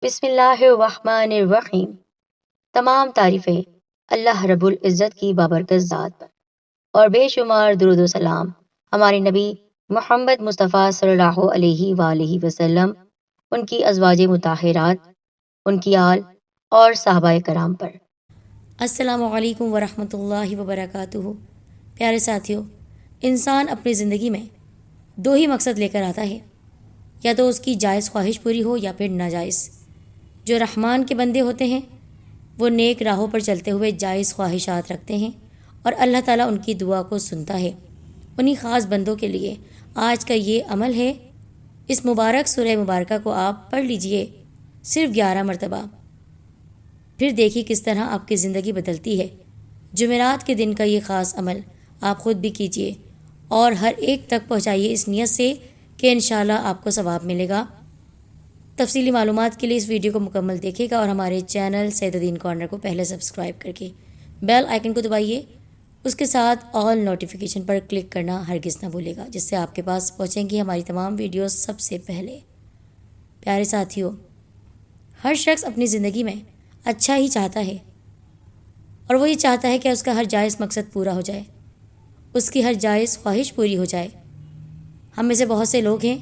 بسم اللہ الرحمن الرحیم۔ تمام تعریفیں اللہ رب العزت کی بابرکت ذات پر، اور بے شمار درود و سلام ہمارے نبی محمد مصطفیٰ صلی اللہ علیہ وآلہ وسلم، ان کی ازواج مطہرات، ان کی آل اور صحابہ کرام پر۔ السلام علیکم ورحمۃ اللہ وبرکاتہ۔ پیارے ساتھیوں، انسان اپنی زندگی میں دو ہی مقصد لے کر آتا ہے، یا تو اس کی جائز خواہش پوری ہو یا پھر ناجائز۔ جو رحمان کے بندے ہوتے ہیں وہ نیک راہوں پر چلتے ہوئے جائز خواہشات رکھتے ہیں اور اللہ تعالیٰ ان کی دعا کو سنتا ہے۔ انہی خاص بندوں کے لیے آج کا یہ عمل ہے۔ اس مبارک سورہ مبارکہ کو آپ پڑھ لیجئے صرف 11 مرتبہ، پھر دیکھیے کس طرح آپ کی زندگی بدلتی ہے۔ جمعرات کے دن کا یہ خاص عمل آپ خود بھی کیجئے اور ہر ایک تک پہنچائیے اس نیت سے کہ انشاءاللہ آپ کو ثواب ملے گا۔ تفصیلی معلومات کے لیے اس ویڈیو کو مکمل دیکھیے گا اور ہمارے چینل سید الدین کارنر کو پہلے سبسکرائب کر کے بیل آئیکن کو دبائیے۔ اس کے ساتھ آل نوٹیفیکیشن پر کلک کرنا ہرگز نہ بھولے گا، جس سے آپ کے پاس پہنچیں گی ہماری تمام ویڈیوز سب سے پہلے۔ پیارے ساتھیوں، ہر شخص اپنی زندگی میں اچھا ہی چاہتا ہے، اور وہ یہ چاہتا ہے کہ اس کا ہر جائز مقصد پورا ہو جائے، اس کی ہر جائز خواہش پوری ہو جائے۔ ہم میں سے بہت سے لوگ ہیں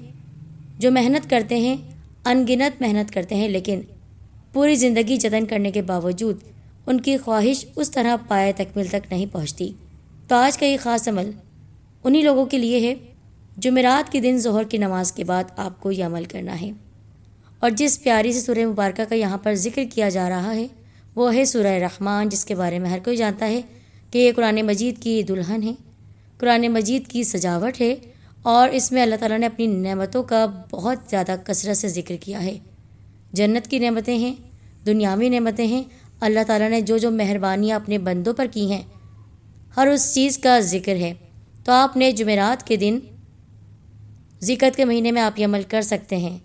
جو محنت کرتے ہیں، ان گنت محنت کرتے ہیں، لیکن پوری زندگی جتن کرنے کے باوجود ان کی خواہش اس طرح پائے تکمیل تک نہیں پہنچتی۔ تو آج کا یہ خاص عمل انہی لوگوں کے لیے ہے۔ جمعرات کے دن ظہر کی نماز کے بعد آپ کو یہ عمل کرنا ہے، اور جس پیاری سے سورہ مبارکہ کا یہاں پر ذکر کیا جا رہا ہے وہ ہے سورہ رحمان، جس کے بارے میں ہر کوئی جانتا ہے کہ یہ قرآن مجید کی دلہن ہے، قرآن مجید کی سجاوٹ ہے، اور اس میں اللہ تعالیٰ نے اپنی نعمتوں کا بہت زیادہ کثرت سے ذکر کیا ہے۔ جنت کی نعمتیں ہیں، دنیاوی نعمتیں ہیں، اللہ تعالیٰ نے جو جو مہربانیاں اپنے بندوں پر کی ہیں، ہر اس چیز کا ذکر ہے۔ تو آپ نے جمعرات کے دن ذکر کے مہینے میں آپ یہ عمل کر سکتے ہیں۔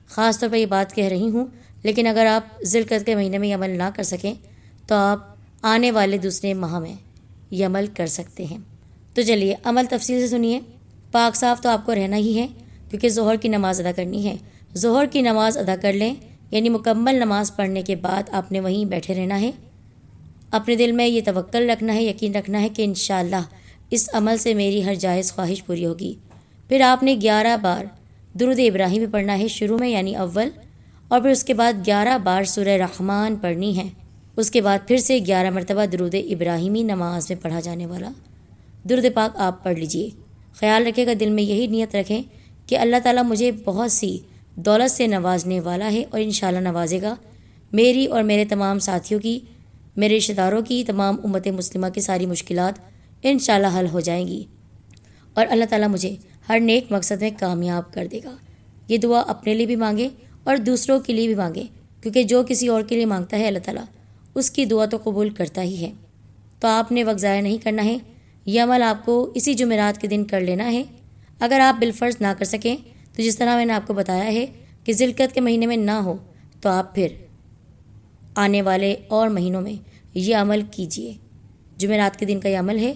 خاص طور پر یہ بات کہہ رہی ہوں، لیکن اگر آپ ذوالقعدہ کے مہینے میں یہ عمل نہ کر سکیں تو آپ آنے والے دوسرے ماہ میں یہ عمل کر سکتے ہیں۔ تو چلیے عمل تفصیل سے سنیے۔ پاک صاف تو آپ کو رہنا ہی ہے، کیونکہ ظہر کی نماز ادا کرنی ہے۔ ظہر کی نماز ادا کر لیں، یعنی مکمل نماز پڑھنے کے بعد آپ نے وہیں بیٹھے رہنا ہے۔ اپنے دل میں یہ توکل رکھنا ہے، یقین رکھنا ہے کہ انشاءاللہ اس عمل سے میری ہر جائز خواہش پوری ہوگی۔ پھر آپ نے 11 بار درود ابراہیمی پڑھنا ہے شروع میں، یعنی اول، اور پھر اس کے بعد 11 بار سورہ رحمان پڑھنی ہے۔ اس کے بعد پھر سے 11 مرتبہ درود ابراہیمی نماز میں پڑھا جانے والا درود پاک آپ پڑھ لیجئے۔ خیال رکھے گا، دل میں یہی نیت رکھیں کہ اللہ تعالیٰ مجھے بہت سی دولت سے نوازنے والا ہے، اور انشاءاللہ نوازے گا۔ میری اور میرے تمام ساتھیوں کی، میرے رشتہ داروں کی، تمام امت مسلمہ کی ساری مشکلات انشاءاللہ حل ہو جائیں گی، اور اللہ تعالیٰ مجھے ہر نیک مقصد میں کامیاب کر دے گا۔ یہ دعا اپنے لیے بھی مانگے اور دوسروں کے لیے بھی مانگے، کیونکہ جو کسی اور کے لیے مانگتا ہے اللہ تعالیٰ اس کی دعا تو قبول کرتا ہی ہے۔ تو آپ نے وقت ضائع نہیں کرنا ہے، یہ عمل آپ کو اسی جمعرات کے دن کر لینا ہے۔ اگر آپ بالفرض نہ کر سکیں تو جس طرح میں نے آپ کو بتایا ہے کہ ذوالقعدہ کے مہینے میں نہ ہو تو آپ پھر آنے والے اور مہینوں میں یہ عمل کیجئے۔ جمعرات کے دن کا یہ عمل ہے۔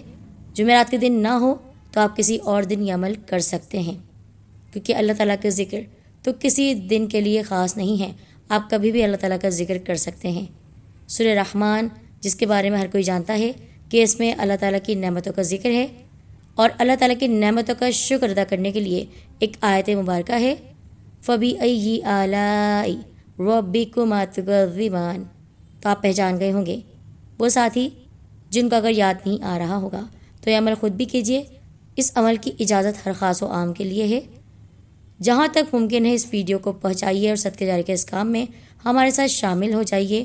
جمعرات کے دن نہ ہو تو آپ کسی اور دن یہ عمل کر سکتے ہیں، کیونکہ اللہ تعالیٰ کا ذکر تو کسی دن کے لیے خاص نہیں ہے، آپ کبھی بھی اللہ تعالیٰ کا ذکر کر سکتے ہیں۔ سورہ رحمان، جس کے بارے میں ہر کوئی جانتا ہے کہ اس میں اللہ تعالیٰ کی نعمتوں کا ذکر ہے، اور اللہ تعالیٰ کی نعمتوں کا شکر ادا کرنے کے لیے ایک آیت مبارکہ ہے، فَبِأَيِّ آلَاءِ رَبِّكُمَا تُكَذِّبَانِ۔ تو آپ پہچان گئے ہوں گے وہ ساتھی جن کو اگر یاد نہیں آ رہا ہوگا تو یہ عمل خود بھی کیجئے۔ اس عمل کی اجازت ہر خاص و عام کے لیے ہے۔ جہاں تک ممکن ہے اس ویڈیو کو پہنچائیے اور صدقے جاری کے اس کام میں ہمارے ساتھ شامل ہو جائیے۔